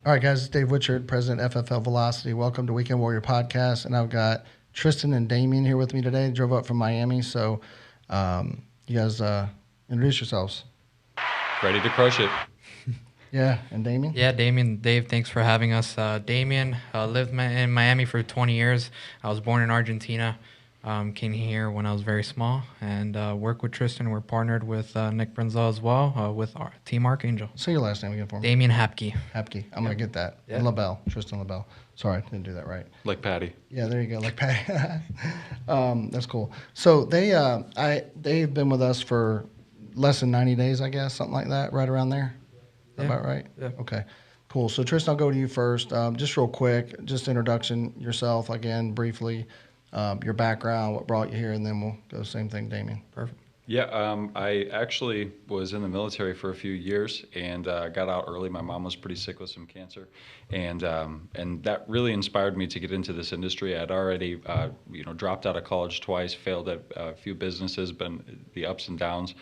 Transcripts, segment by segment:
All right, guys, it's Dave Witchard, President FFL Velocity. Welcome to Weekend Warrior Podcast. And I've got Tristan and Damien here with me today. They drove up from Miami. So you guys introduce yourselves. Ready to crush it. Yeah, and Damien? Yeah, Damien, Dave, thanks for having us. Damien lived in Miami for 20 years. I was born in Argentina. Came here when I was very small and work with Tristan. We're partnered with Nick Brenzel as well with our Team Archangel. Say your last name again for me. Damien Hapke. Hapke. I'm going to get that. Yeah. And LaBelle. Tristan LaBelle. Sorry, I didn't do that right. Like Patty. Yeah, there you go. Like Patty. That's cool. So they've been with us for less than 90 days, I guess, something like that, right around there. Is that about right? Yeah. Okay. Cool. So Tristan, I'll go to you first. Just real quick, just introduction yourself again, briefly, your background, what brought you here, and then we'll go same thing, Damien. Perfect. Yeah, I actually was in the military for a few years and got out early. My mom was pretty sick with some cancer, and that really inspired me to get into this industry. I'd already dropped out of college twice, failed at a few businesses, been the ups and downs.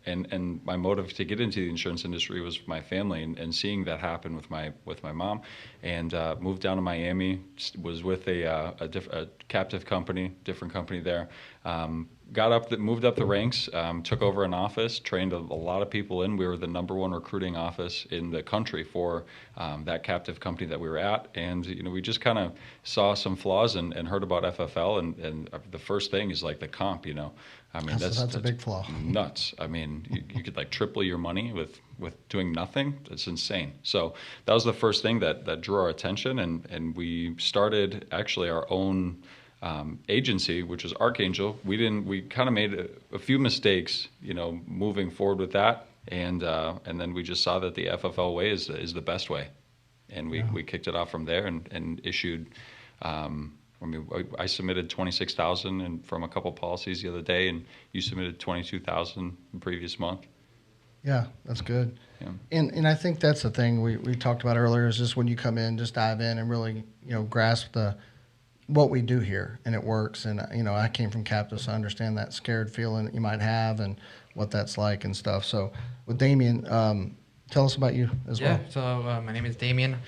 And my motive to get into the insurance industry was my family, and seeing that happen with my mom, and moved down to Miami. Was with a captive company, different company there. Moved up the ranks, took over an office, trained a lot of people in. We were the #1 recruiting office in the country for that captive company that we were at, and we just kind of saw some flaws and heard about FFL, and the first thing is like the comp. I mean that's a big flaw. Nuts. I mean you could like triple your money with doing nothing. That's insane. So that was the first thing that drew our attention, and we started actually our own agency, which is Archangel. We kind of made a few mistakes, moving forward with that, and then we just saw that the FFL way is the best way, and we kicked it off from there and issued. I submitted 26,000 and from a couple policies the other day, and you submitted 22,000 the previous month. Yeah, that's good. Yeah. And I think that's the thing we talked about earlier is just when you come in, just dive in and really grasp what we do here, and it works. And I came from captive, so I understand that scared feeling that you might have and what that's like and stuff. So with Damien, tell us about you as well. Yeah, so my name is Damien.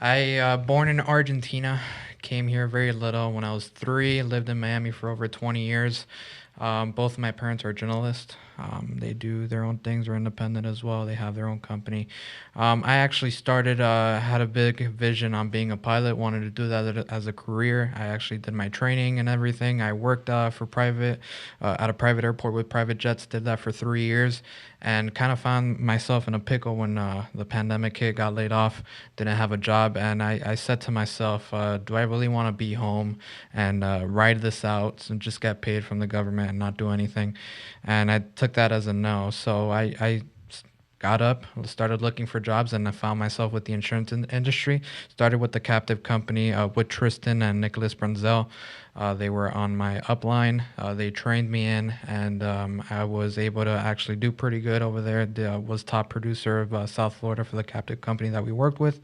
I born in Argentina, came here very little when I was 3, lived in Miami for over 20 years. Both of my parents are journalists. They do their own things. They're independent as well. They have their own company. I actually had a big vision on being a pilot, wanted to do that as a career. I actually did my training and everything. I worked at a private airport with private jets, did that for 3 years, and kind of found myself in a pickle when the pandemic hit, got laid off, didn't have a job. And I said to myself, do I really want to be home and ride this out and just get paid from the government and not do anything? And I took that as a no. So I got up, started looking for jobs, and I found myself with the insurance industry. Started with the captive company with Tristan and Nicholas Brenzel. They were on my upline. They trained me in, and I was able to actually do pretty good over there. Was top producer of South Florida for the captive company that we worked with.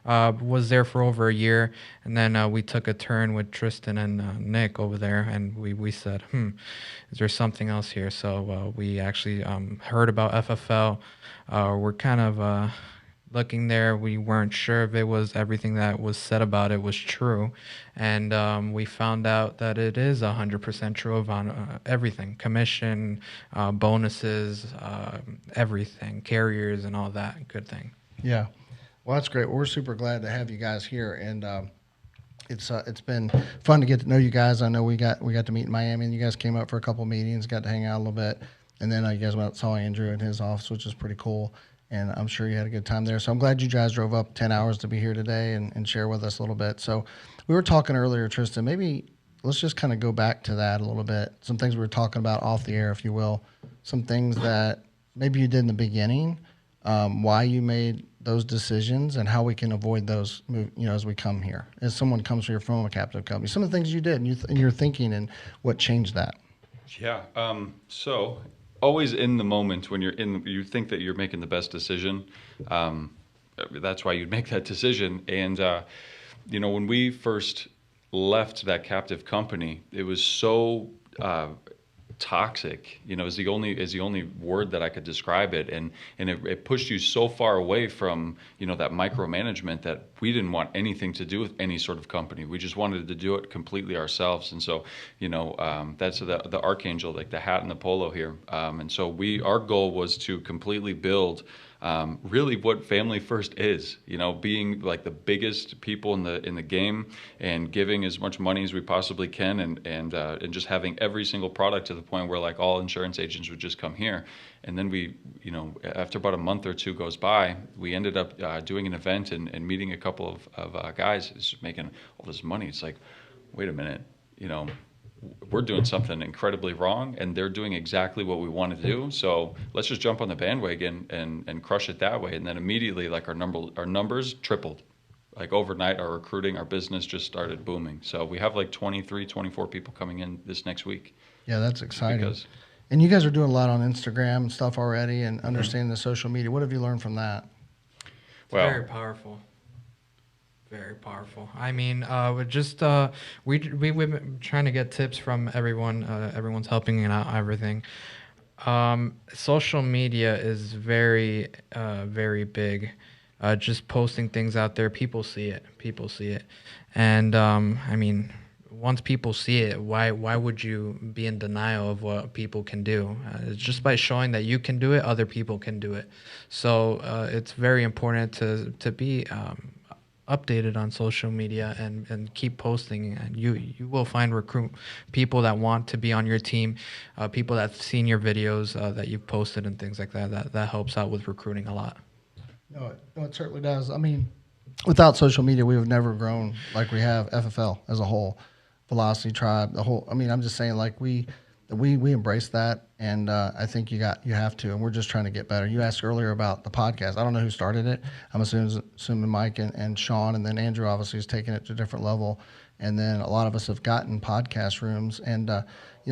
Was there for over a year, and then we took a turn with Tristan and Nick over there, and we said, is there something else here? So we actually heard about FFL. We're kind of looking there. We weren't sure if it was everything that was said about it was true, and we found out that it is 100% true on everything: commission, bonuses, everything, carriers, and all that good thing. Yeah. Well, that's great. We're super glad to have you guys here, and it's been fun to get to know you guys. I know we got to meet in Miami, and you guys came up for a couple meetings, got to hang out a little bit, and then you guys went out and saw Andrew in his office, which is pretty cool. And I'm sure you had a good time there. So I'm glad you guys drove up 10 hours to be here today and share with us a little bit. So we were talking earlier, Tristan. Maybe let's just kind of go back to that a little bit. Some things we were talking about off the air, if you will. Some things that maybe you did in the beginning, why you made those decisions, and how we can avoid those, as we come here. As someone comes here from a captive company, some of the things you did and your thinking and what changed that. Yeah. So always in the moment when you think that you're making the best decision. That's why you'd make that decision. And when we first left that captive company, it was so toxic, is the only word that I could describe it. And it pushed you so far away from, that micromanagement, that we didn't want anything to do with any sort of company. We just wanted to do it completely ourselves. And so, that's the archangel, like the hat and the polo here. And so our goal was to completely build really what Family First is, being like the biggest people in the game, and giving as much money as we possibly can, and just having every single product to the point where like all insurance agents would just come here. And then we, after about a month or two goes by, we ended up doing an event and meeting a couple of guys who's making all this money. It's like, wait a minute, we're doing something incredibly wrong, and they're doing exactly what we want to do. So let's just jump on the bandwagon and crush it that way. And then immediately, like our numbers tripled. Like overnight, our recruiting, our business just started booming. So we have like 23, 24 people coming in this next week. Yeah, that's exciting. And you guys are doing a lot on Instagram and stuff already, and understanding the social media. What have you learned from that? Well, very powerful. Very powerful. I mean, we've been trying to get tips from everyone. Everyone's helping out everything. Social media is very, very big. Just posting things out there, people see it. And I mean, once people see it, why would you be in denial of what people can do? It's just by showing that you can do it, other people can do it. So it's very important to be updated on social media and keep posting, and you will find people that want to be on your team, people that've seen your videos that you've posted and things like that helps out with recruiting a lot. No, it certainly does. I mean, without social media, we would have never grown like we have. FFL as a whole, Velocity Tribe, the whole. I mean, I'm just saying, like we embrace that, and I think you have to, and we're just trying to get better. You asked earlier about the podcast. I don't know who started it. I'm assuming Mike and Sean, and then Andrew obviously is taking it to a different level, and then a lot of us have gotten podcast rooms, and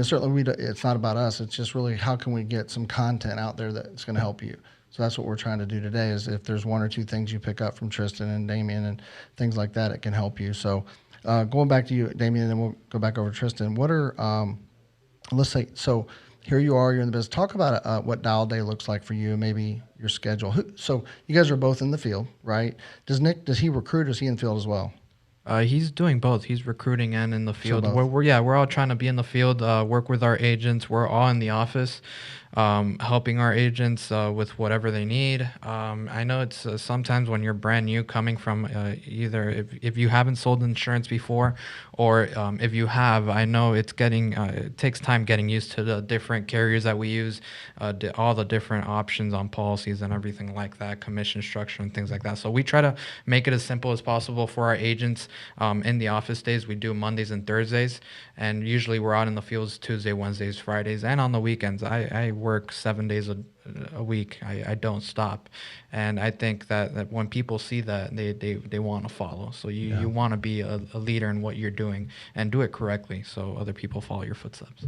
certainly it's not about us. It's just really how can we get some content out there that's going to help you. So that's what we're trying to do today. Is if there's one or two things you pick up from Tristan and Damien and things like that, it can help you. So going back to you, Damien, and then we'll go back over to Tristan. What are let's say, so here you are, you're in the business. Talk about what Dial Day looks like for you, maybe your schedule. So you guys are both in the field, right? Does he recruit, or is he in the field as well? He's doing both. He's recruiting and in the field. So we're all trying to be in the field, work with our agents. We're all in the office, helping our agents with whatever they need. I know it's sometimes when you're brand new, coming from either if you haven't sold insurance before, or if you have, I know it takes time getting used to the different carriers that we use, all the different options on policies and everything like that, commission structure and things like that. So we try to make it as simple as possible for our agents. In the office days, we do Mondays and Thursdays, and usually we're out in the fields Tuesday, Wednesdays, Fridays, and on the weekends. I work 7 days a week. I don't stop, and I think that when people see that, they want to follow. So you want to be a leader in what you're doing and do it correctly, so other people follow your footsteps.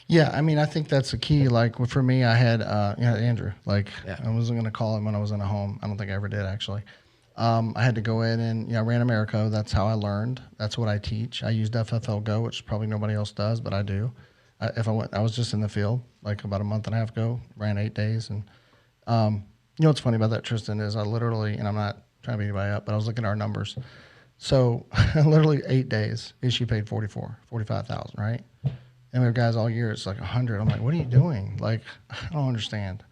Yeah, I mean, I think that's the key. Like for me, I had Andrew. I wasn't going to call him when I was in a home. I don't think I ever did actually. I had to go in and I ran Americo. That's how I learned. That's what I teach. I used FFL Go, which probably nobody else does, but I do. I was just in the field like about a month and a half ago, ran 8 days. And what's funny about that, Tristan, is I literally, and I'm not trying to beat anybody up, but I was looking at our numbers. So literally 8 days, she paid 45,000, right? And we have guys all year, it's like 100. I'm like, what are you doing? Like, I don't understand.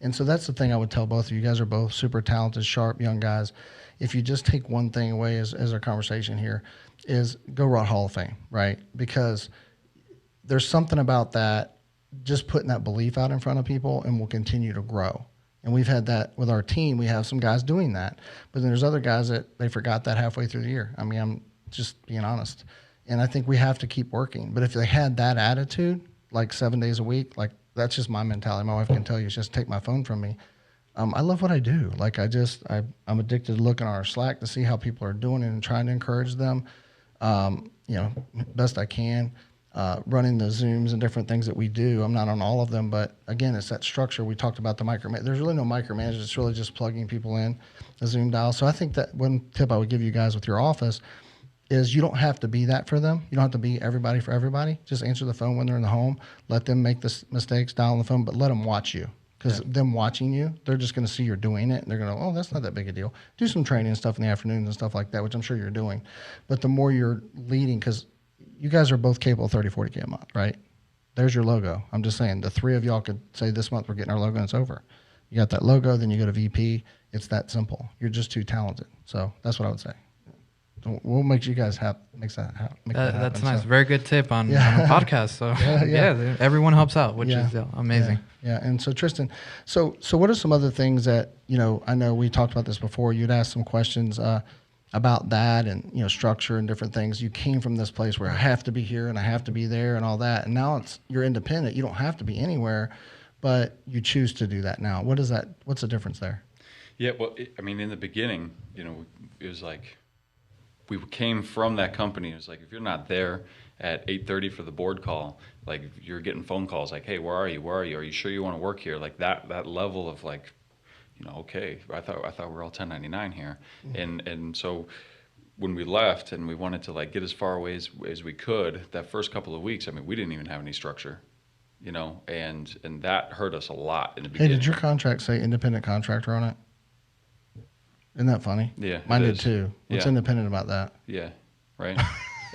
And so that's the thing I would tell both of you. You guys are both super talented, sharp, young guys. If you just take one thing away as our conversation here, is go run Hall of Fame, right? Because there's something about that, just putting that belief out in front of people, and we'll continue to grow. And we've had that with our team. We have some guys doing that. But then there's other guys that they forgot that halfway through the year. I mean, I'm just being honest. And I think we have to keep working. But if they had that attitude, like 7 days a week, like that's just my mentality. My wife can tell you, just take my phone from me. I love what I do. Like I'm addicted to looking on our Slack to see how people are doing it and trying to encourage them, best I can. Running the Zooms and different things that we do. I'm not on all of them, but again, it's that structure. We talked about the there's really no micromanagement. It's really just plugging people in the Zoom dial. So I think that one tip I would give you guys with your office is you don't have to be that for them. You don't have to be everybody for everybody. Just answer the phone when they're in the home. Let them make the mistakes, dial on the phone, but let them watch you. Because them watching you, they're just going to see you're doing it. And they're going to, oh, that's not that big a deal. Do some training and stuff in the afternoons and stuff like that, which I'm sure you're doing. But the more you're leading, because you guys are both capable of 30, 40K a month, right? There's your logo. I'm just saying the three of y'all could say this month we're getting our logo and it's over. You got that logo, then you go to VP. It's that simple. You're just too talented. So that's what I would say. So we'll make you guys make that happen. That's nice. So, Very good tip on a podcast. So yeah, everyone helps out, which is amazing. Yeah. And so Tristan, so what are some other things that, I know we talked about this before. You'd asked some questions about that and, structure and different things. You came from this place where I have to be here and I have to be there and all that. And now you're independent. You don't have to be anywhere, but you choose to do that now. What's the difference there? Yeah, well, in the beginning, it was like we came from that company. It was like if you're not there at 8:30 for the board call, like you're getting phone calls like, hey, where are you? Are you sure you want to work here? Like that level of like, okay, I thought we were all 1099 here. Mm-hmm. And so when we left and we wanted to like get as far away as we could, that first couple of weeks, we didn't even have any structure. And that hurt us a lot in the beginning. Hey, did your contract say independent contractor on it? Isn't that funny? Yeah, mine did too. What's independent about that? Yeah, right.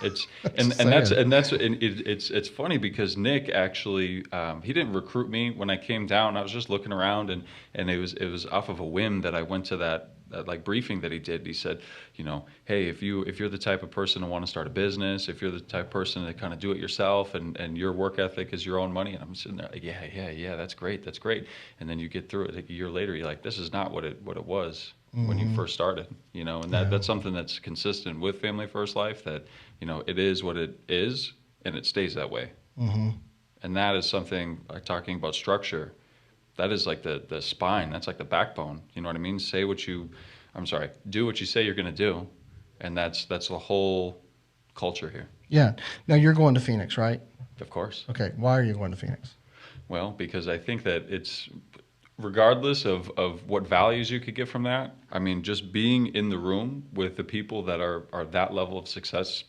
It's it's funny because Nick actually he didn't recruit me when I came down. I was just looking around and it was off of a whim that I went to that like briefing that he did. He said, hey, if you're the type of person to want to start a business, if you're the type of person to kind of do it yourself and your work ethic is your own money, and I'm sitting there like, yeah, that's great. And then you get through it like a year later, you're like, this is not what it was. Mm-hmm. When you first started, and that's something that's consistent with Family First Life, that, it is what it is and it stays that way. Mm-hmm. And that is something like talking about structure. That is like the spine. That's like the backbone. You know what I mean? Do what you say you're going to do. And that's the whole culture here. Yeah. Now you're going to Phoenix, right? Of course. Okay. Why are you going to Phoenix? Well, because I think that it's, regardless of what values you could get from that, just being in the room with the people that are that level of success.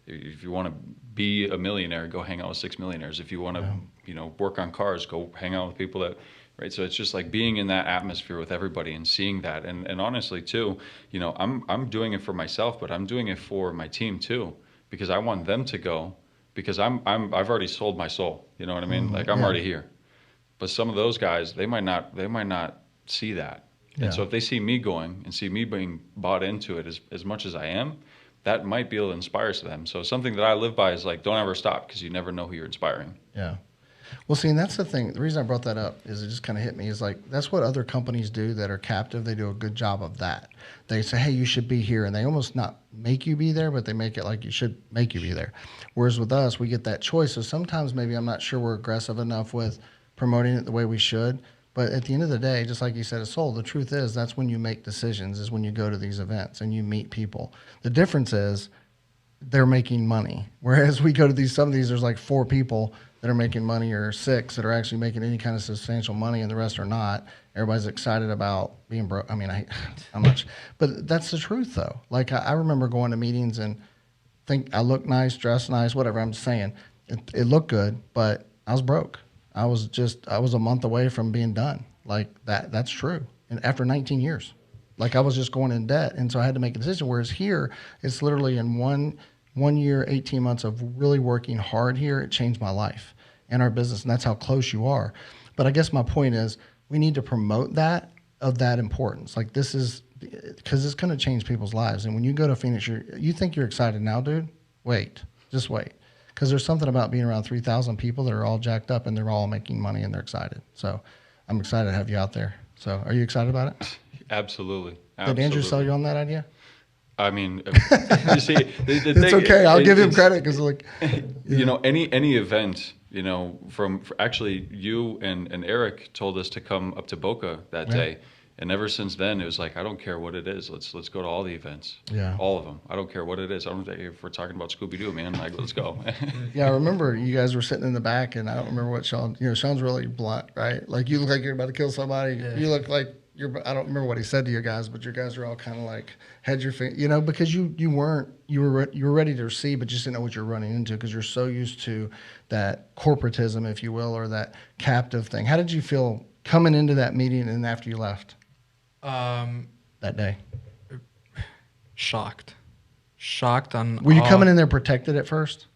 If you want to be a millionaire, go hang out with 6 millionaires. If you want to, work on cars, go hang out with people that, right? So it's just like being in that atmosphere with everybody and seeing that. And honestly, too, I'm doing it for myself, but I'm doing it for my team too, because I want them to go, because I've already sold my soul. You know what I mean? Like I'm already here. But some of those guys, they might not see that. Yeah. And so if they see me going and see me being bought into it as much as I am, that might be able to inspire them. So something that I live by is like, don't ever stop, because you never know who you're inspiring. Yeah. Well, see, and that's the thing. The reason I brought that up is it just kind of hit me. Is like, that's what other companies do that are captive. They do a good job of that. They say, hey, you should be here. And they almost not make you be there, but they make it like you should make you be there. Whereas with us, we get that choice. So sometimes maybe I'm not sure we're aggressive enough with promoting it the way we should. But at the end of the day, just like you said, a soul, the truth is that's when you make decisions, is when you go to these events and you meet people. The difference is they're making money. Whereas we go to some of these, there's like 4 people that are making money, or 6 that are actually making any kind of substantial money, and the rest are not. Everybody's excited about being broke. I'm not, but that's the truth though. Like I remember going to meetings and think I look nice, dress nice, whatever. I'm just saying it looked good, but I was broke. I was a month away from being done. Like that's true. And after 19 years, like I was just going in debt. And so I had to make a decision. Whereas here, it's literally in one year, 18 months of really working hard here, it changed my life and our business. And that's how close you are. But I guess my point is we need to promote that of that importance. Like this is, because it's going to change people's lives. And when you go to Phoenix, you think you're excited now, dude? Just wait. Because there's something about being around 3,000 people that are all jacked up and they're all making money and they're excited. So I'm excited to have you out there. So are you excited about it? Absolutely. Did Andrew sell you on that idea? You see, it's okay. I'll give him credit because, like, any event, for actually you and Eric told us to come up to Boca that day. And ever since then, it was like, I don't care what it is. Let's go to all the events. Yeah. All of them. I don't care what it is. I don't think if we're talking about Scooby-Doo, man, like, let's go. Yeah, I remember you guys were sitting in the back, and I don't remember what Sean, Sean's really blunt, right? Like, you look like you're about to kill somebody. Yeah. You look like I don't remember what he said to you guys, but your guys were all kind of like had your you know, because you were ready to receive, but just didn't know what you're running into because you're so used to that corporatism, if you will, or that captive thing. How did you feel coming into that meeting and after you left Um, that day? Shocked, shocked on. Were you all, coming in there protected at first?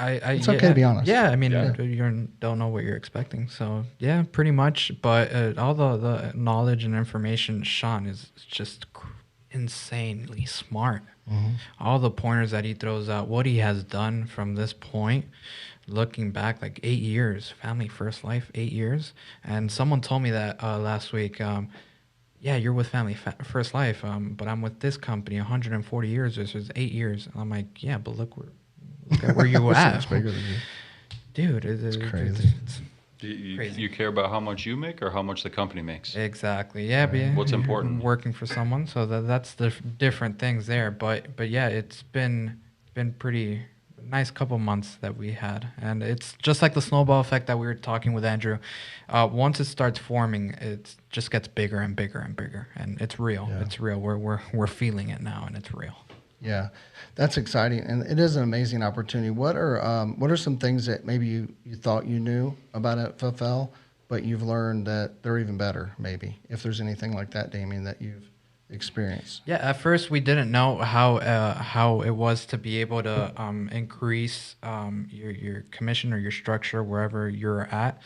It's okay to be honest. Yeah, I mean, Yeah. you don't know what you're expecting, so yeah, pretty much. But all the knowledge and information, Sean is just insanely smart. All the pointers that he throws out, what he has done from this point, looking back like 8 years, family first life, 8 years. And someone told me that last week. Yeah, you're with family first life, but I'm with this company 140 years. This is 8 years. And I'm like, yeah, but look at where you So at, much bigger than you. dude. It's crazy. You care about how much you make or how much the company makes? Exactly. Yeah, but yeah, What's you're important? working for someone, so that's the different things there. But yeah, it's been pretty nice couple months that we had, and it's just like the snowball effect that we were talking with Andrew. Once it starts forming, it just gets bigger and bigger and bigger, and it's real. Yeah. It's real. We're feeling it now, and it's real. Yeah, that's exciting, and it is an amazing opportunity. What are some things that maybe you thought you knew about FFL, but you've learned that they're even better? Maybe if there's anything like that, Damien, that you've experienced. Yeah, at first we didn't know how it was to be able to increase your commission or your structure wherever you're at.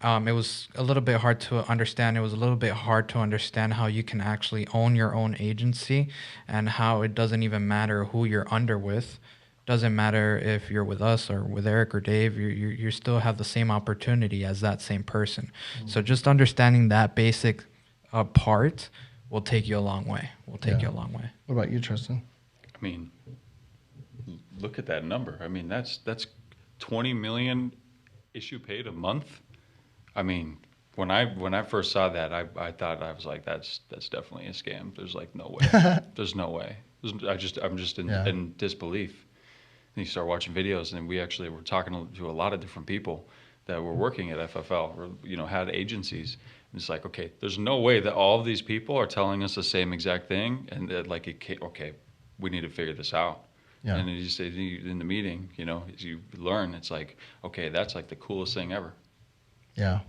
It was a little bit hard to understand. It was a little bit hard to understand how you can actually own your own agency and how it doesn't even matter who you're under with. Doesn't matter if you're with us or with Eric or Dave, you still have the same opportunity as that same person. So just understanding that basic part will take you a long way. Will take you a long way. What about you, Tristan? I mean, look at that number. I mean, that's 20 million issue paid a month. I mean, when I first saw that, I thought, I was like, that's definitely a scam. There's like no way. There's no way. I'm just in disbelief. And you start watching videos, and we actually were talking to a lot of different people that were working at FFL or had agencies. And it's like, okay, there's no way that all of these people are telling us the same exact thing, and that okay, we need to figure this out. Yeah. And then you say in the meeting, as you learn, it's like, okay, that's like the coolest thing ever. Yeah.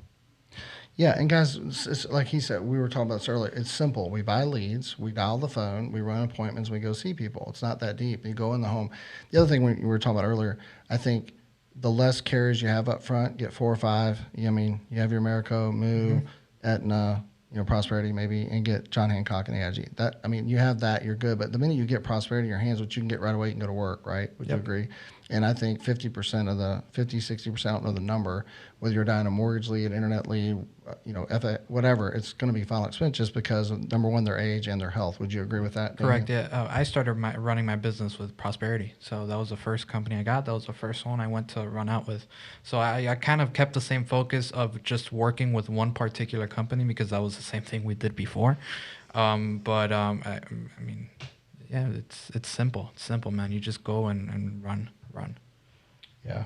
Yeah, and guys, it's like he said, we were talking about this earlier. It's simple. We buy leads, we dial the phone, we run appointments, we go see people. It's not that deep. You go in the home. The other thing we were talking about earlier, I think the less carriers you have up front, get 4 or 5. I mean, you have your Americo, Moo, Aetna, Prosperity maybe, and get John Hancock and AIG. You have that, you're good. But the minute you get Prosperity in your hands, which you can get right away, you can go to work, right? Would you agree? And I think 50% of the 60%, I don't know the number, whether you're down a mortgage lead, internet lead, whatever, it's going to be final expense just because of, number one, their age and their health. Would you agree with that? Correct. Yeah. I started running my business with Prosperity. So that was the first company I got. That was the first one I went to run out with. So I kind of kept the same focus of just working with one particular company because that was the same thing we did before. I mean, yeah, it's simple. It's simple, man. You just go and run. Yeah.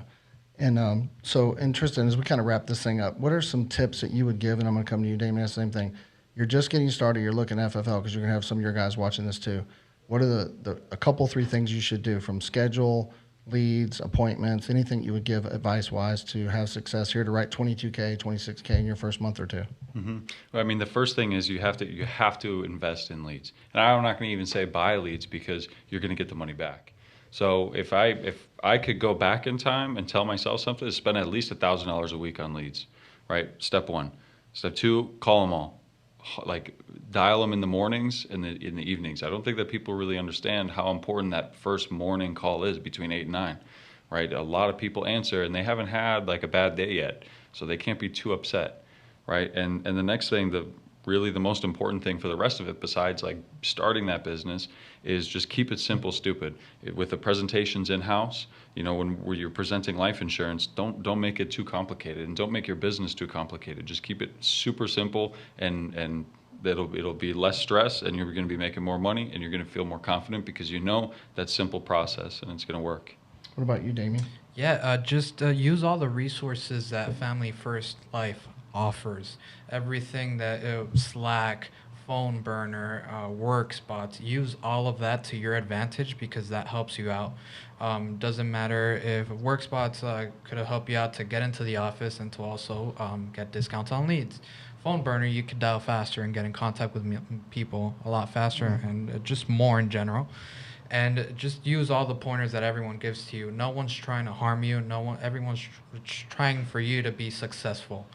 And Tristan, as we kind of wrap this thing up, what are some tips that you would give? And I'm going to come to you, Damien, that's the same thing. You're just getting started. You're looking at FFL because you're going to have some of your guys watching this too. What are a couple, 3 things you should do from schedule, leads, appointments, anything you would give advice-wise to have success here to write 22K, 26K in your first month or two? Mm-hmm. Well, I mean, the first thing is you have to invest in leads. And I'm not going to even say buy leads because you're going to get the money back. So if I could go back in time and tell myself something, to spend at least $1,000 a week on leads, right? Step 1. Step 2, call them all. Like dial them in the mornings and in the evenings. I don't think that people really understand how important that first morning call is between 8 and 9, right? A lot of people answer and they haven't had like a bad day yet, so they can't be too upset, right? And the next thing, really the most important thing for the rest of it, besides like starting that business, is just keep it simple, stupid. With the presentations in-house, when you're presenting life insurance, don't make it too complicated, and don't make your business too complicated. Just keep it super simple, and it'll be less stress, and you're going to be making more money, and you're going to feel more confident because you know that simple process, and it's going to work. What about you, Damien? Yeah, just use all the resources that Family First Life offers. Everything that Slack, phone burner, work spots, use all of that to your advantage because that helps you out. Doesn't matter if work spots could help you out to get into the office and to also get discounts on leads. Phone burner, you could dial faster and get in contact with people a lot faster and just more in general. And just use all the pointers that everyone gives to you. No one's trying to harm you. Everyone's trying for you to be successful,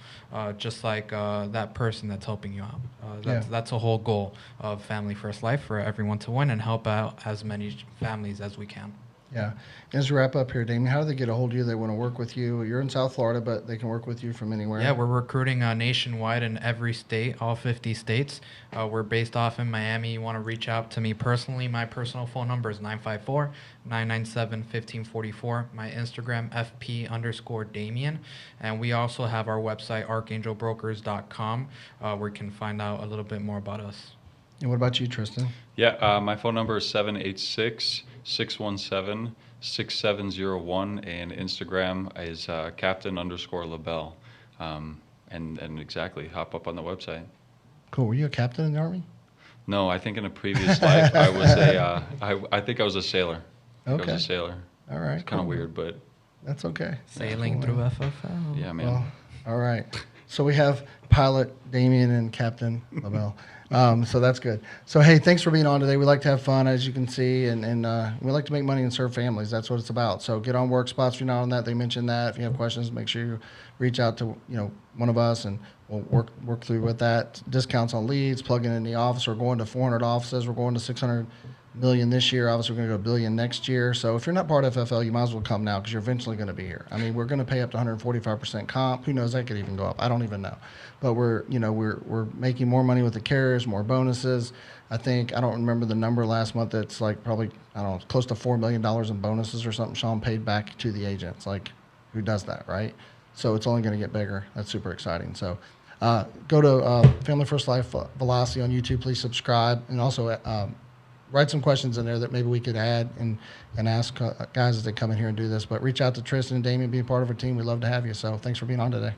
just like that person that's helping you out. That's a whole goal of Family First Life, for everyone to win and help out as many families as we can. Yeah. As we wrap up here, Damien, how do they get a hold of you? They want to work with you. You're in South Florida, but they can work with you from anywhere. Yeah, we're recruiting nationwide in every state, all 50 states. We're based off in Miami. You want to reach out to me personally. My personal phone number is 954-997-1544. My Instagram, FP_Damien. And we also have our website, archangelbrokers.com, where you can find out a little bit more about us. And what about you, Tristan? Yeah, my phone number is 786-617-6701, and Instagram is Captain_LaBelle. And exactly, hop up on the website. Cool. Were you a captain in the Army? No, I think in a previous life I was I think I was a sailor. Okay. I was a sailor. All right. It's kind of weird, but That's okay. Sailing through FFL. yeah, man. Well, all right. So we have pilot Damien and Captain LaBelle. So that's good. So, hey, thanks for being on today. We like to have fun, as you can see, and we like to make money and serve families. That's what it's about. So get on work spots if you're not on that. They mentioned that. If you have questions, make sure you reach out to one of us, and we'll work through with that. Discounts on leads, plugging in the office. We're going to 400 offices. We're going to 600 million this year. Obviously, we're going to go $1 billion next year. So if you're not part of FFL, you might as well come now because you're eventually going to be here. I mean, we're going to pay up to 145% comp. Who knows? That could even go up. I don't even know. But we're making more money with the carriers, more bonuses. I don't remember the number last month. It's like probably, I don't know, close to $4 million in bonuses or something Sean paid back to the agents. Like, who does that, right? So it's only going to get bigger. That's super exciting. So go to Family First Life Velocity on YouTube. Please subscribe. And also write some questions in there that maybe we could add and ask guys as they come in here and do this. But reach out to Tristan and Damien, be a part of our team. We'd love to have you. So thanks for being on today.